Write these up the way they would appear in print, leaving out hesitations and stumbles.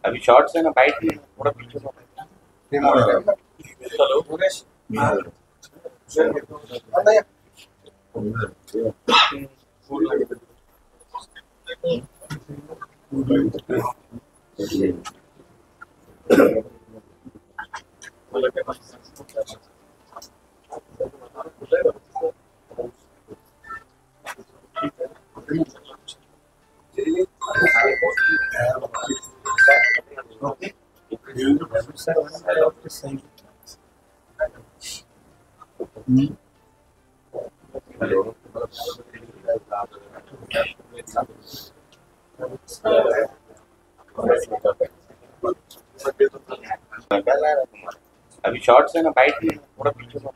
अभी शॉर्ट्स है ना, बाइट में थोड़ा पीछे को अभी शॉर्ट्स है ना, बाइट में थोड़ा पीछे को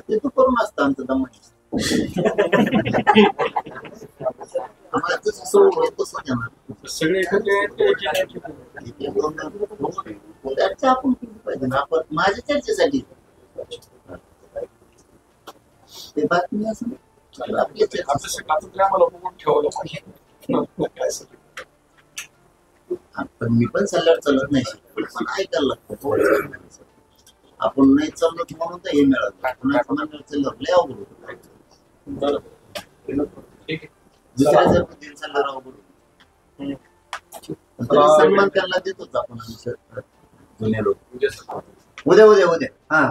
ते तू करून असतं आमचं दमन आम्हाला तसं सोडून तसं घेणार सगळे चर्चा आपण केली पाहिजे ना आपण माझ्या चर्चेसाठी ते बातमी असं आपल्या चर्चेसाठी आम्हाला बघून ठेवलं पाहिजे. पण मी पण सल्ल्यावर चालत नाही पण ऐकायला लागतं आपण नाही चालत म्हणून तर हे मिळालं आपण चालल्यावर लय अवघड होतं दुसऱ्या जर तीन सल्ल्यावर अवघड होतं सन्मान त्यांना देतोच आपण जुने लोक उद्या हा